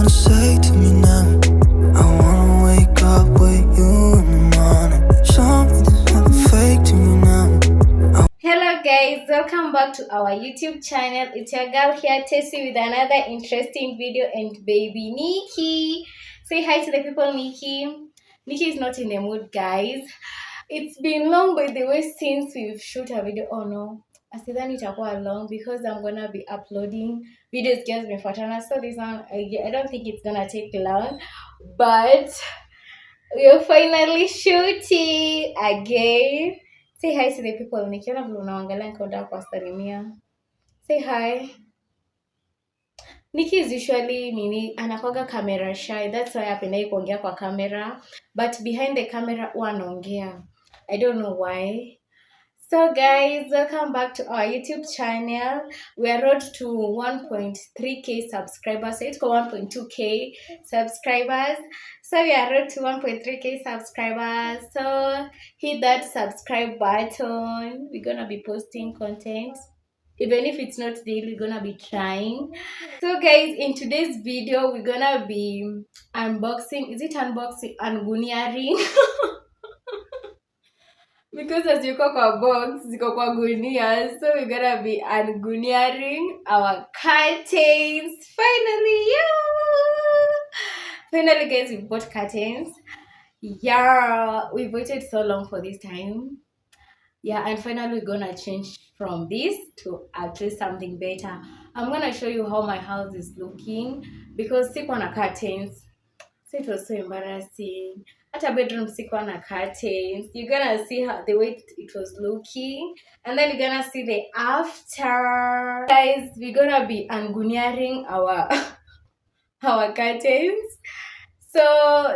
wanna say to me now? I wanna wake up with you in the morning. Show me there's nothing fake to me now. Hello guys, welcome back to our YouTube channel. It's your girl here, Tessie, with another interesting video, and baby Nikki. Say hi to the people, Nikki. Nikki is not in the mood, guys. It's been long, by the way, since we've shot a video. Oh no, asidhani itakuwa long because I'm gonna be uploading videos guys mefuatana. So this one, I don't think it's gonna take long, but we're finally shooting again. Say hi to the people. Nikiona vile unaangalia nikaenda kuwasalimia. Say hi. Nikki is usually anakuwaga camera shy. That's why apendai kuongea kwa camera. But behind the camera huwa anaongea. I don't know why. So guys, welcome back to our YouTube channel. We are road to 1.3k subscribers. So it's got 1.2k subscribers. So we are road to 1.3k subscribers. So hit that subscribe button. We're gonna be posting content. Even if it's not daily, we're gonna be trying. So guys, in today's video, we're gonna be unboxing. Is it unboxing? Anguniaring. Because as you kwa box, ziko kwa gunia, so we're gonna be unguniaring our curtains. Finally, Finally, guys, we bought curtains. Yeah, we waited so long for this time. Yeah, and finally we're gonna change from this to at least something better. I'm gonna show you how my house is looking because sikuwa na curtains. So it was so embarrassing. At a bedroom, sikuwa na curtains. You're gonna see how the way it was looking, and then you're gonna see the after. Guys, we're gonna be unguniaring our our curtains. So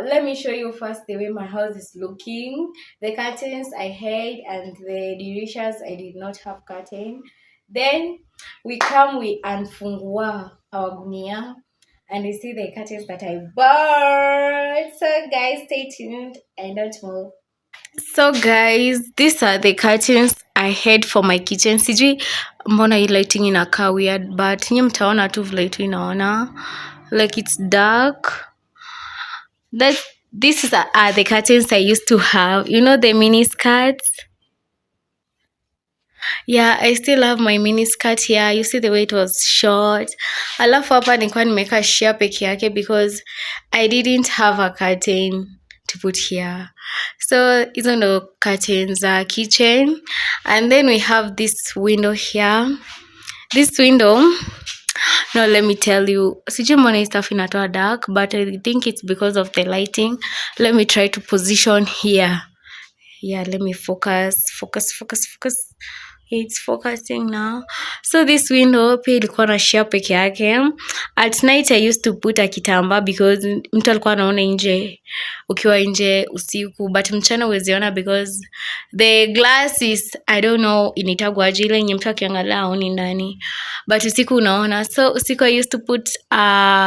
let me show you first the way my house is looking. The curtains I had, and the delicious I did not have curtain. Then we unfungua our gunia, and you see the curtains that I bought. So guys, stay tuned and don't move. So guys, these are the curtains I had for my kitchen. Sijui mbona hii lighting inakaa weird, but nyinyi mtaona tu vile tu inaona like it's dark. These are the curtains I used to have. You know the mini skirts? Yeah, I still have my mini skirt here. You see the way it was short. Alafu hapa nilikuwa nimeka sheer peke yake because I didn't have a curtain to put here. So hizo ndo curtains za kitchen. And then we have this window here. This window, no, let me tell you, sijui mbona hii stuff inatoa dark, but I think it's because of the lighting. Let me try to position here. Yeah, let me focus. It's focusing now. So this window pia ilikuwa na share peke yake. At night I used to put a kitamba because mtu alikuwa anaona nje ukiwa nje usiku, but mchana uweziona because the glass is, I don't know initagwa aje ile yenye mtu akiangalia aoni ndani, but usiku unaona. So usiku I used to put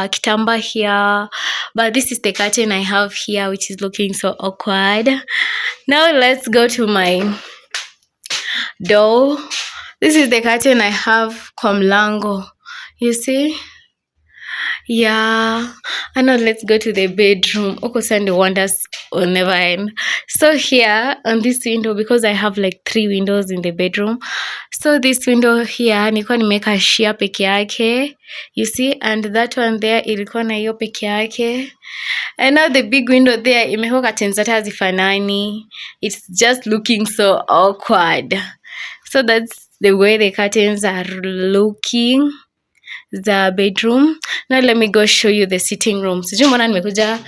kitamba here, but this is the curtain I have here which is looking so awkward. Now let's go to my door. This is the curtain I have kwa mlango. You see? Yeah. And now let's go to the bedroom. Oko Sunday wonders will never end. So here on this window, because I have like 3 windows in the bedroom. So this window here nilikuwa nimeka sheer peke yake. You see? And that one there ilikuwa na hiyo peke yake. And now the big window there imewekwa curtains zote hazifanani. It's just looking so awkward. So that's the way the curtains are looking. The bedroom. Now let me go show you the sitting room. Sijui mbona nimekuja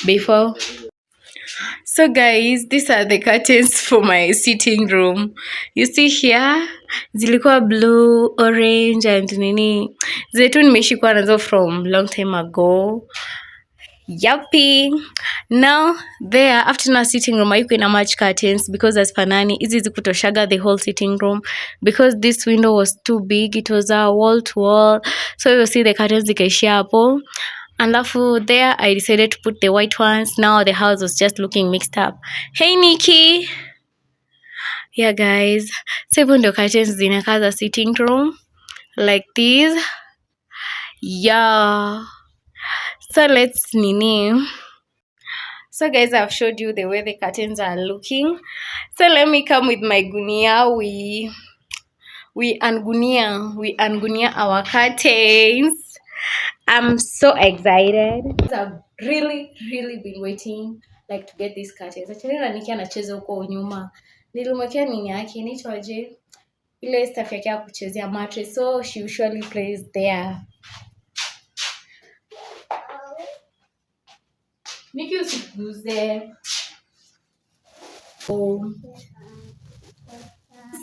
before. So guys, these are the curtains for my sitting room. You see here, zilikuwa blue, orange and zetu nimeshikwa nazo from long time ago. Yuppie. Now there, after na sitting room ayuko ina much curtains because as panani hizi zikutoshaga the whole sitting room because this window was too big. It was a wall to wall, so you see the curtains zikaishia hapo. Alafu there I decided to put the white ones. Now the house was just looking mixed up. Hey Nikki. Yeah guys, so hivyo ndio curtains zinakaa za sitting room like these. Yeah. So let's nini. So guys, I've showed you the way the curtains are looking. So let me come with my gunia. We ungunia our curtains. I'm so excited. I've really been waiting like to get these curtains. Actually Raniki anacheza huko nyuma. Nilimwekea nini yake inaitwaje? Ile stuff yake ya kuchezea mattress. So she usually plays there. Nikki usiguze. Oh.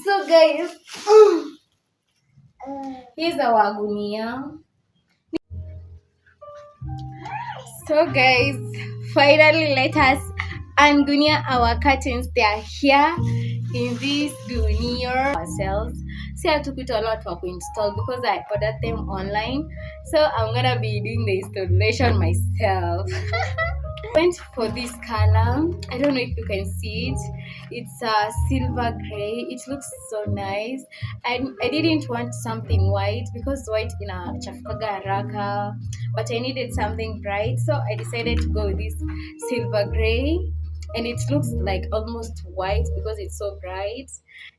So guys, here's our gunia. So guys, finally let us ungunia our curtains. They are here in this gunia ourselves. See, I took it a lot to install because I ordered them online. So I'm gonna be doing the installation myself. Went for this color. I don't know if you can see it. It's a silver gray. It looks so nice. And I didn't want something white because white in a chafukaga haraka, but I needed something bright, so I decided to go with this silver gray. And it looks like almost white because it's so bright,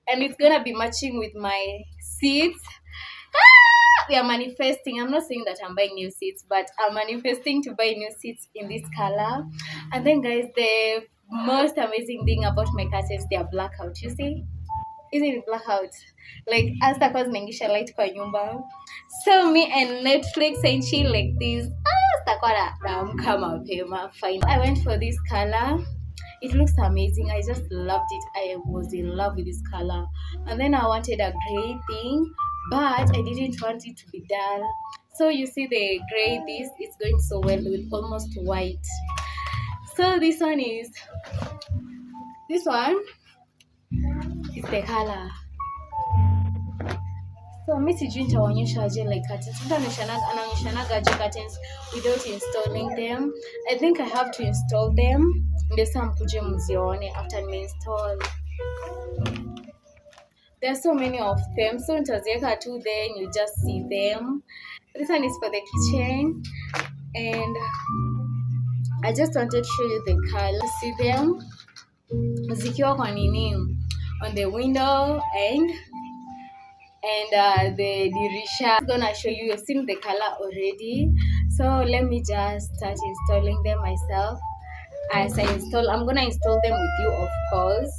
and it's gonna be matching with my seats. We are manifesting. I'm not saying that I'm buying new seats, but I'm manifesting to buy new seats in this color. And then guys, the most amazing thing about my curtains, they are blackout. You see, isn't it blackout? Like hasta cause naingisha light kwa nyumba. So me and Netflix and chill like this. Sitakuwa naamka mapema. Fine. I went for this color. It looks amazing. I just loved it. I was in love with this color. And then I wanted a gray thing, but I didn't want it to be dull. So you see the gray, this is going so well with almost white. So this one is the color. So mi sijui nitaonyesha aje like curtains. Mtu anaonyeshanaga aje curtains without installing them. I think I have to install them. Ndio sasa mkuje mzione after install. There are so many of them, so nitaziweka tu there and you just see them. This one is for the kitchen, and I just wanted to show you the color. See them zikiwa kwa nini on the window and the dirisha. I'm gonna show you. You've seen the color already, so let me just start installing them myself. As I install, I'm gonna install them with you, of course.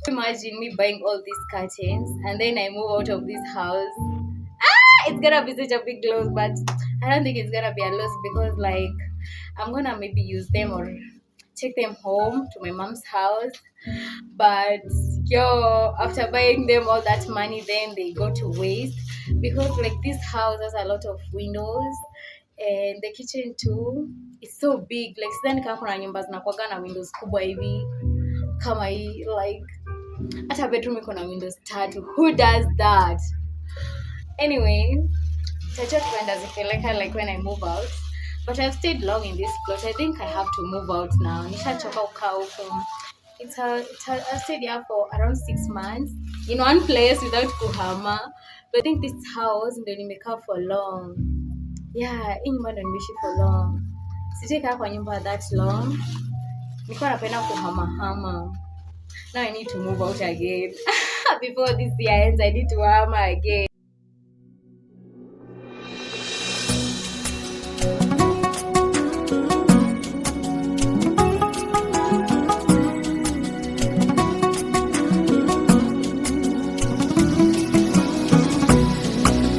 Imagine me buying all these curtains and then I move out of this house. It's gonna be such a big loss, but I don't think it's gonna be a loss because like I'm gonna maybe use them or take them home to my mom's house. But after buying them all that money, then they go to waste because like this house has a lot of windows and the kitchen too. It's so big. Like sidhani kama kuna nyumba zinakuwaga na windows kubwa hivi kama hii, like hata bedroom iko na windows tatu. Who does that? Anyway, tajua tuenda zipeleka like when I move out, but I've stayed long in this plot. I think I have to move out now. Nishachoka kukaa huko. I stayed here for around 6 months in one place without kuhama, but I think this house ndio nimekaa for long. Yeah, hii nyumba ndio nimeishi for long. Sijakaa kwa nyumba that long. Nilikuwa napenda kuhama. Now I need to move out again. Before this year ends, I need to hama again.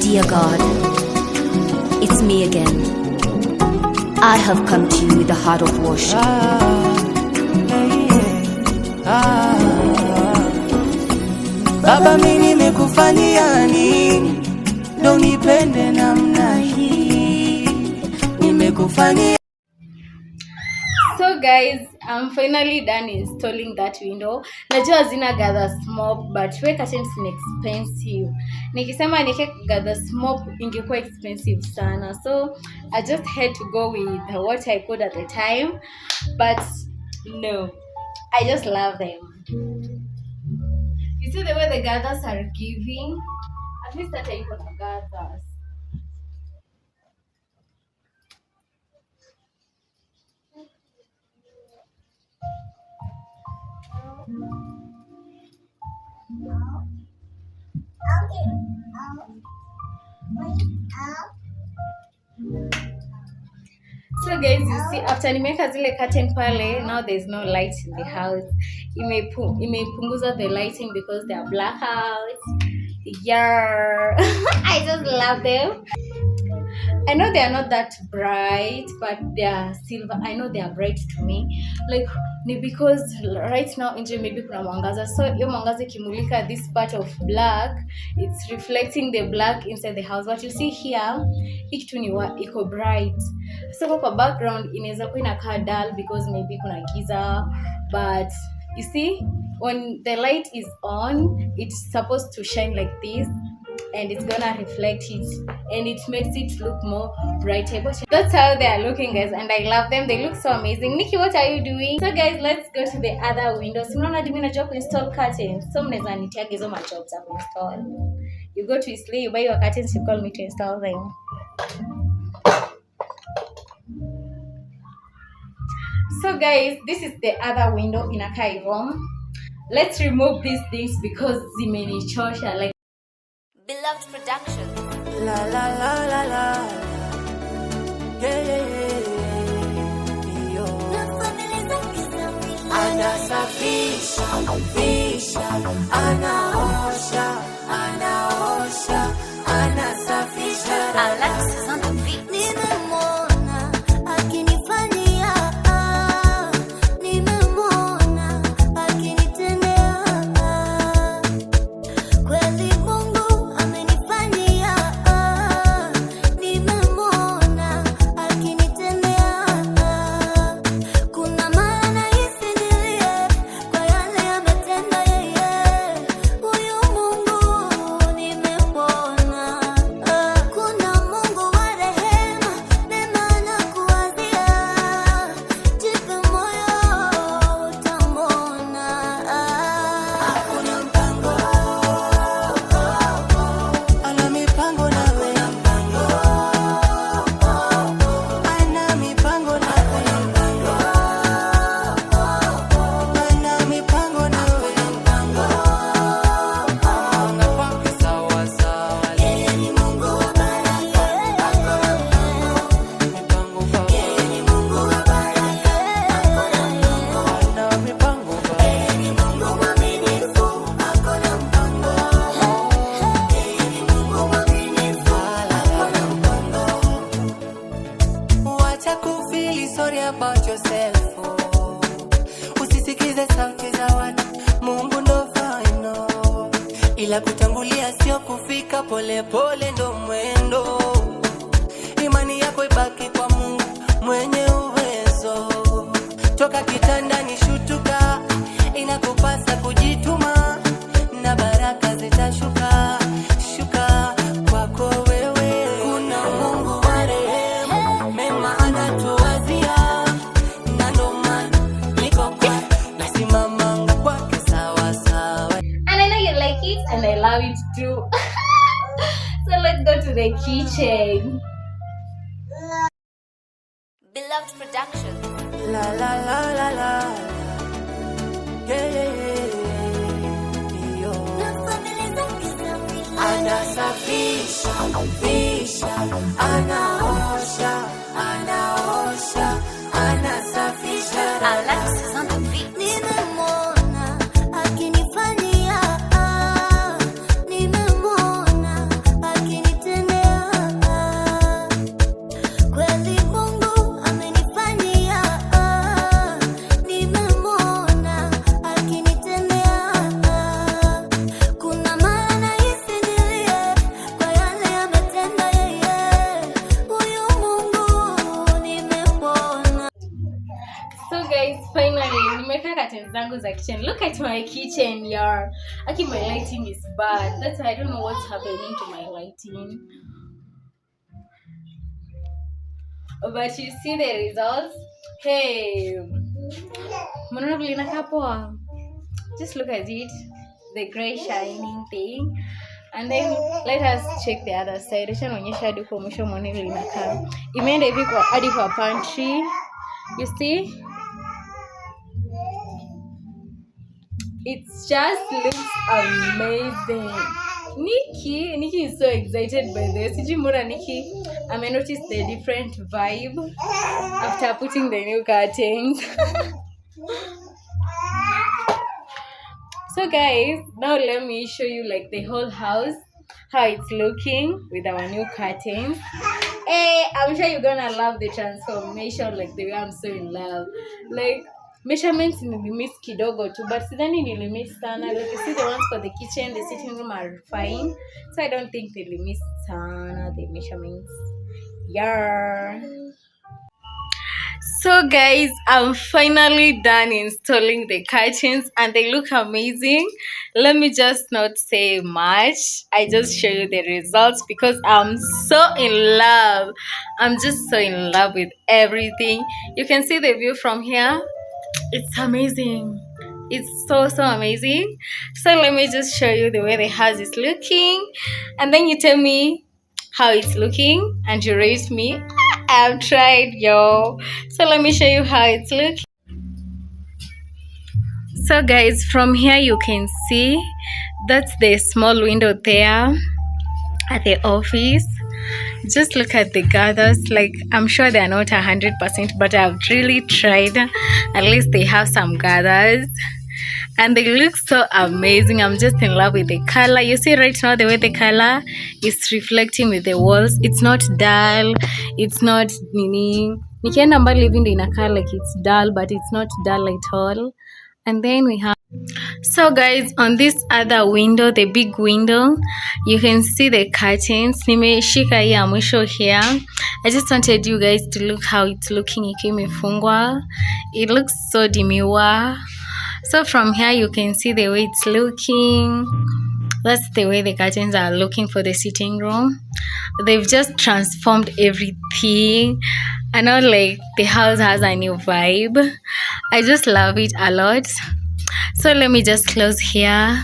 Dear God, it's me again. I have come to you with a heart of worship. Baba, mimi nimekufanyia nini ndo nipende namna hii? Nimekufanyia. So guys, I'm finally done installing that window. Najua hazina gather smoke, but we curtains ni expensive. Nikisema nike gather smoke ingekuwa expensive sana. So I just had to go with what I could at the time. But no, I just love them. You see the way the gathers are giving? At least that I got gathers. guys, you see, after nimeweka zile curtain pale, now there's no light in the house. Imepunguza the lighting because they are blackouts. Yeah. I just love them. I know they are not that bright, but they are silver. I know they are bright to me. Like, because right now nje maybe kuna mwangaza. So hiyo mwangaza ikimulika this part of black, it's reflecting the black inside the house. But you see here, hii kitu ni iko bright. So kwa background inaweza kuwa inakaa dull because maybe kuna giza, but you see when the light is on, it's supposed to shine like this. And it's gonna reflect it and it makes it look more brighter. That's how they are looking, guys, and I love them. They look so amazing. Nikki, what are you doing? So guys, let's go to the other windows. Mnaona hadi mimi najua kuinstall curtains, so mnaweza nitiaga hizo majobs za kuinstall. You go to Isli, you buy your curtains, you call me to install them. So guys, this is the other window in a hivyo. Let's remove these things because zimenichosha. Like Beloved Production. La la la la la. Yeah, yeah, yeah. Yo. Anasafisha, fisha, anaosha, anasafisha. Alexis on the beat. Nimemwona akinifanyia, nimemwona akinitendea. Kweli Mungu amenifanyia, nimemwona akinitendea. Kuna maana isidilie kwa yale ametenda yeye. Huyu Mungu nimemwona. Kuna Mungu wa rehema, neema na kuwazia. Jipe moyo utamwona. Hakuna mpango, ana mipango nawe. Ana mipango nawe. Ana mipango nawe. Unapanga sawa sawa. Yeye ni Mungu wa baraka. Mipango baba. Yeye ni Mungu wa baraka. Ana mipango baba. Yeye ni Mungu mwaminifu. Hakuna mpango. Yeye ni Mungu mwaminifu. Hakuna mpango. Wacha kufeel sorry about yourself. Usisikize sauti za watu, Mungu ndo final. Ila kutangulia sio kufika, pole pole ndo mwendo. Imani yako ibaki kwa Mungu mwenye uwezo. Toka kitandani shutuka, inakupasa kujituma na baraka zitashuka shuka kwako wewe. Kuna Mungu wa rehema, mema anatuwazia, na ndo maana niko kwa nasimamanga kwake sawa sawa. And I know you like it and I love it too. So let's go to the kitchen. Beloved Production. La la la la la. Yeah, yeah, yeah. Yo. Anasafisha, fisha, anaosha, anasafisha. Alexis on the beat. Nimemwona akinifanyia, nimemwona akinitendea. Kweli Mungu amenifanyia, nimemwona akinitendea. Kuna maana isidilie kwa yale ametenda yeye. Huyu Mungu nimemwona. So guys, finally nimeweka curtains zangu za kitchen. Look at my kitchen, y'all. Actually, my lighting is bad. That's why I don't know what's happening to my lighting. But you see the results. Hey, mnaona vile inakaa poa? Just look at it, the gray shining thing. And then let us check the other side. Acha nionyesha hadi kwa mwisho muone vile inakaa. Imeenda hivi kwa hadi kwa pantry. You see? It just looks amazing. Nikki is so excited by this. Sijui mbona Nikki noticed the different vibe after putting the new curtains. So guys, now let me show you like the whole house, how it's looking with our new curtains. Hey, I'm sure you're gonna love the transformation, like the way I'm so in love. Like measurements nilimiss kidogo tu, but sidhani nilimiss sana. Like you see the ones for the kitchen, the sitting room are fine, so I don't think nilimiss sana the measurements. Yeah. So guys, I'm finally done installing the curtains and they look amazing. Let me just not say much. I just show you the results because I'm so in love. I'm just so in love with everything. You can see the view from here. It's amazing. It's so amazing. So let me just show you the way the house is looking and then you tell me how it's looking and you rate me. I've tried, yo. So let me show you how it's looking. So guys, from here you can see that's the small window there at the office. Just look at the gathers. Like I'm sure they're not 100%, but I've really tried. At least they have some gathers and they look so amazing. I'm just in love with the color. You see right now the way the color is reflecting with the walls. It's not dull, it's not nini. Nikienda mbali hivi ndio inakaa like it's dull, but it's not dull at all. And then we have, so guys, on this other window, the big window, you can see the curtains. Nimeshika hii ya mwisho here. I just wanted you guys to look how it's looking ikiwa imefungwa. It looks so demure. So from here you can see the way it's looking. That's the way the curtains are looking for the sitting room. They've just transformed everything. I know like the house has a new vibe. I just love it a lot. So let me just close here.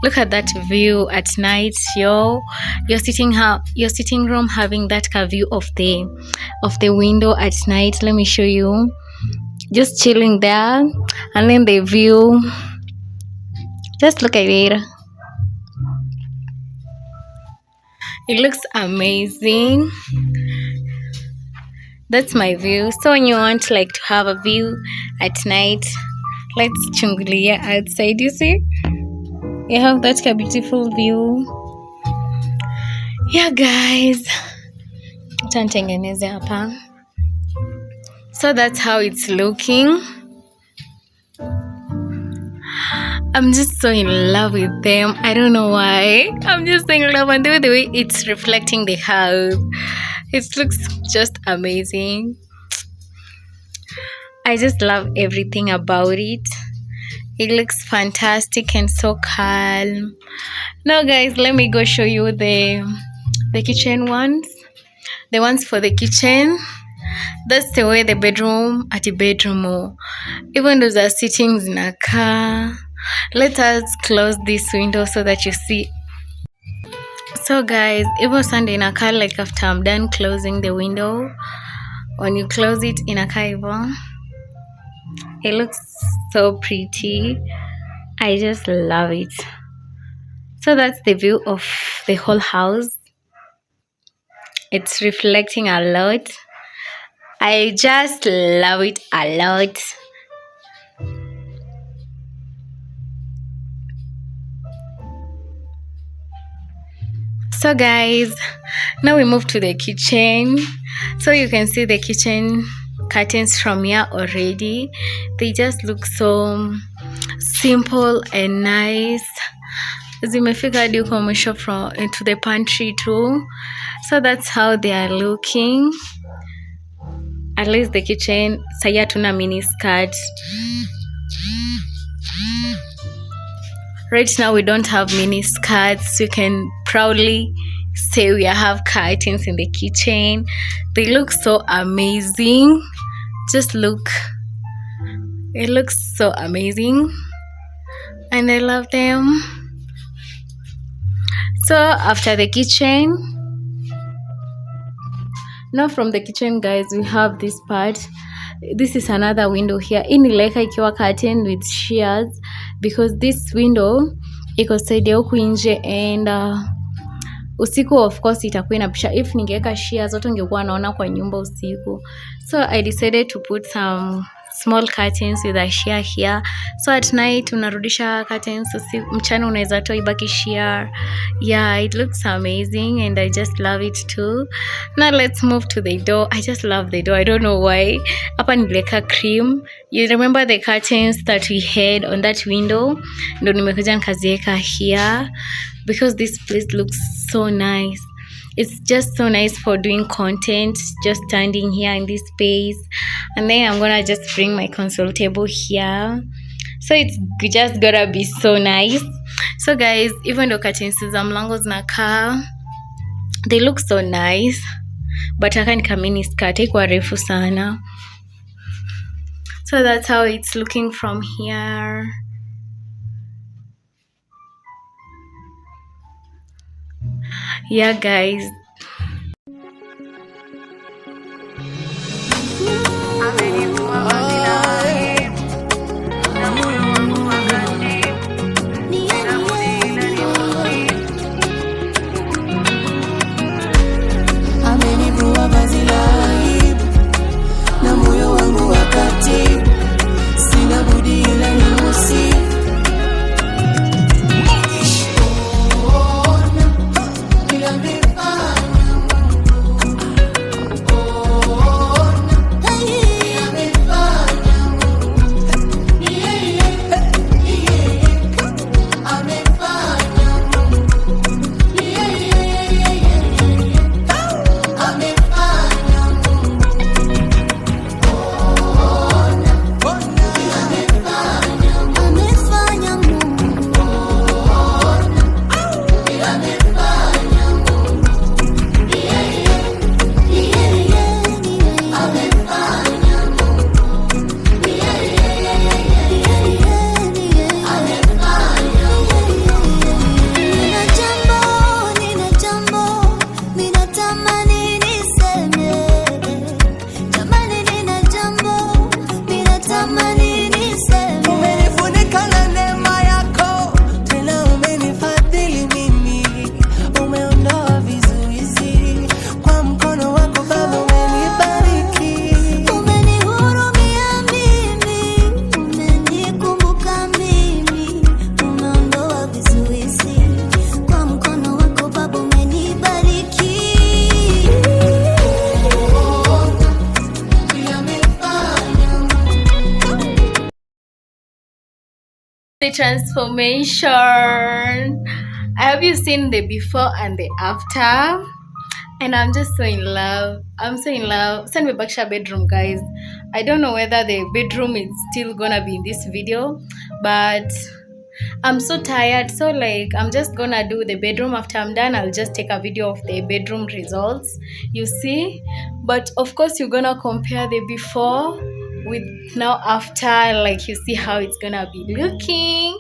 Look at that view at night, yo. Your sitting room having that view of the window at night. Let me show you. Just chilling there, and then the view. Just look at it. It looks amazing. That's my view. So when you want like to have a view at night, let's chungulia outside. You see, you have that beautiful view. Yeah guys, tantengeneze hapa. So that's how it's looking. I'm just so in love with them. I don't know why. I'm just in love, and the way it's reflecting the house, it looks just amazing. I just love everything about it. It looks fantastic and so calm. Now guys, let me go show you the kitchen ones. The ones for the kitchen. That's the way the bedroom at the bedroom. Even those are sittings in a car. Let us close this window so that you see. So guys, even Sunday in a car, like after I'm done closing the window, when you close it in a car, it looks so pretty. I just love it. So that's the view of the whole house. It's reflecting a lot. I just love it a lot. So guys, now we move to the kitchen. So you can see the kitchen curtains from here already. They just look so simple and nice. Zimefika hadi huko mwisho from into the pantry too. So that's how they are looking. At least the kitchen, saya tuna mini skirt. Right now we don't have mini skirts. You can proudly say we have curtains in the kitchen. They look so amazing. Just look. It looks so amazing. And I love them. So after the kitchen, now from the kitchen guys, we have this part. This is another window here. Inileka ikiwa curtain with shears because this window iko side ya huku nje and usiku of course itakuwa inapisha. If ningeweka shears zote ungekuwa naona kwa nyumba usiku. So I decided to put some small curtains with a sheer here, so at night unarudisha curtains, mchana unaweza toa ibaki sheer. Yeah, it looks amazing and I just love it too. Now let's move to the door. I just love the door, I don't know why. Hapa niliweka cream. You remember the curtains that we had on that window? Ndo nimekuja nikaziweka here because this place looks so nice. It's just so nice for doing content, just standing here in this space. And then I'm gonna just bring my console table here, so it's just gonna be so nice. So guys, even though curtains za mlango zinakaa, they look so nice, but I can't come in skirt iko refu sana. So that's how it's looking from here. Yeah guys, amenivua vazi la aibu na moyo wangu wakati sina budi ila nimusifu. the transformation. Have you seen the before and the after? And I'm just so in love. I'm so in love. Send me back to bedroom, guys. I don't know whether the bedroom is still gonna be in this video, but I'm so tired, so like I'm just gonna do the bedroom. After I'm done, I'll just take a video of the bedroom results, you see. But of course you're gonna compare the before with now after, like you see how it's gonna be looking.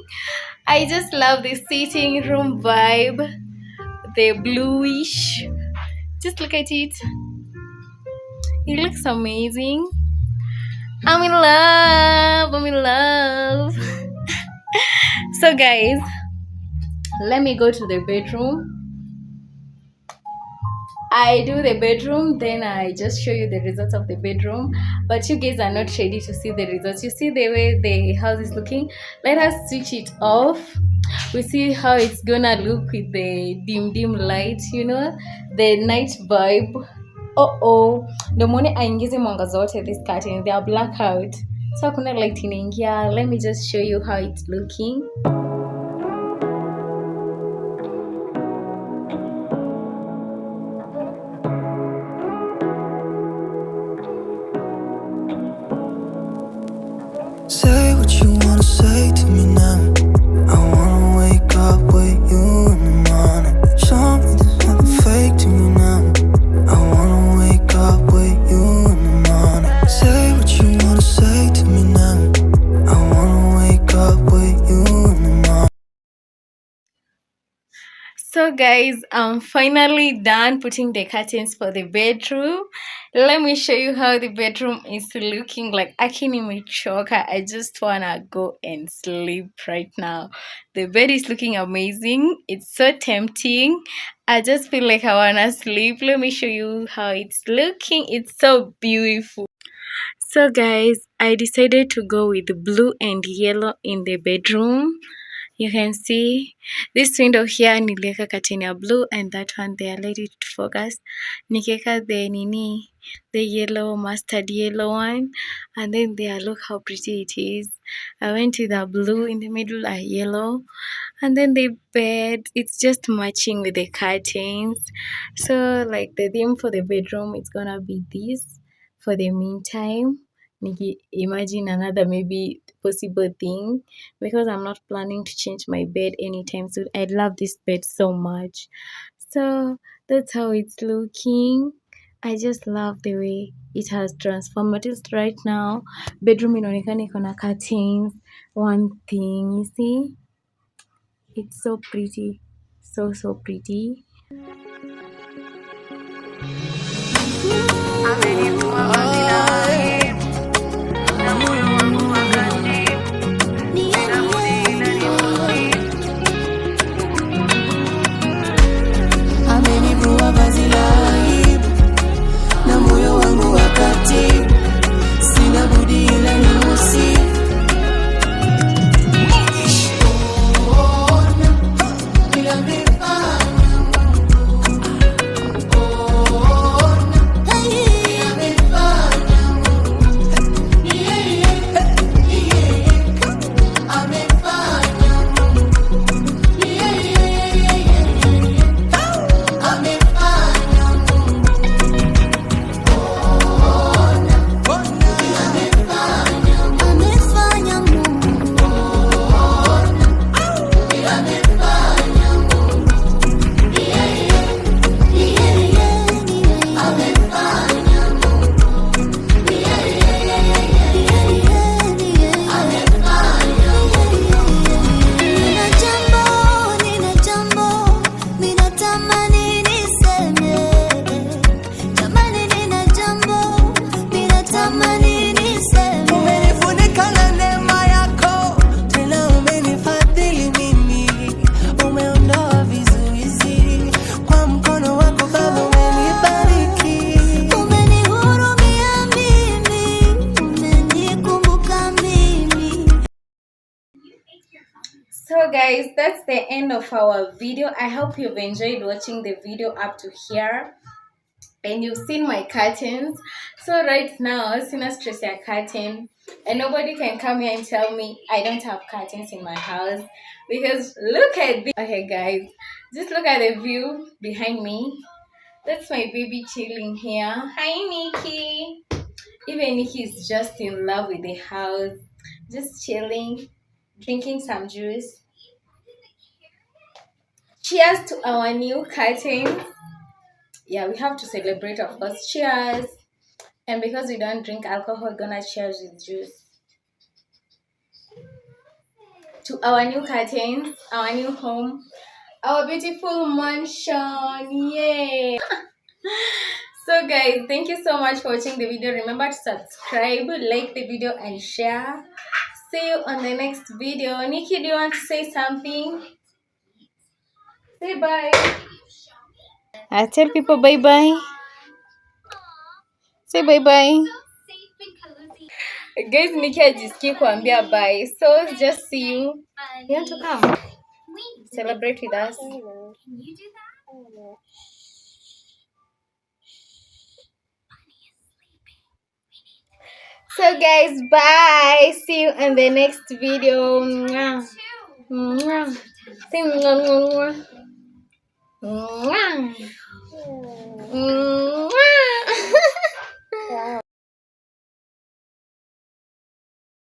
I just love the sitting room vibe, the bluish. Just look at it, it looks amazing. I'm in love. So guys, let me go to the bedroom. I do the bedroom, then I just show you the results of the bedroom, but you guys are not ready to see the results. You see the way the house is looking. Let us switch it off. We see how it's gonna look with the dim light, you know, the night vibe. Ndo mwone aingize mwangaza wote this curtain, they are blackout, so hakuna light inaingia. Let me just show you how it's looking. Say what you wanna say to me now. I wanna wake up with you in the morning. Show me there's nothing fake to me now. I wanna wake up with you in the morning. Say what you wanna say to me now. I wanna wake up with you in the morning. So guys, I'm finally done putting the curtains for the bedroom. Let me show you how the bedroom is looking like. Akini Michoka. I just wanna go and sleep right now. The bed is looking amazing. It's so tempting. I just feel like I wanna sleep. Let me show you how it's looking. It's so beautiful. So guys, I decided to go with blue and yellow in the bedroom. You can see this window here niliweka curtain ya blue and that one there, let it focus. Nikeka the yellow, mustard yellow one, and then there, look how pretty it is. I went with the blue in the middle, a yellow, and then the bed, it's just matching with the curtains. So like the theme for the bedroom, it's gonna be this for the meantime. Imagine another maybe possible thing, because I'm not planning to change my bed anytime soon. I love this bed so much. So that's how it's looking. I just love the way it has transformed. But it's right now, bedroom inaonekana iko na curtains. One thing, you see, it's so pretty, so pretty. Amenivua vazi la aibu na moyo wangu wakati sina budi ila nimusifu. So guys, that's the end of our video. I hope you've enjoyed watching the video up to here and you've seen my curtains. So right now, sina stress ya curtain, and nobody can come here and tell me I don't have curtains in my house, because look at this. Okay guys, just look at the view behind me. That's my baby chilling here. Hi Nikki. Even Nikki is just in love with the house, just chilling, drinking some juice. Cheers to our new curtains. Yeah, we have to celebrate, of course. Cheers. And because we don't drink alcohol, we're gonna cheers with juice. To our new curtains, our new home, our beautiful mansion. Yay! So guys, thank you so much for watching the video. Remember to subscribe, like the video, and share. See you on the next video. Nikki, do you want to say something? Say bye. I tell people bye bye. Say bye bye. Guys, Nikki hajisikii kuambia bye. So just see you. You want to come? Celebrate with us. So guys, bye. See you in the next video. Mwah. Mwah. Say mwah, mwah, mwah. Mwah.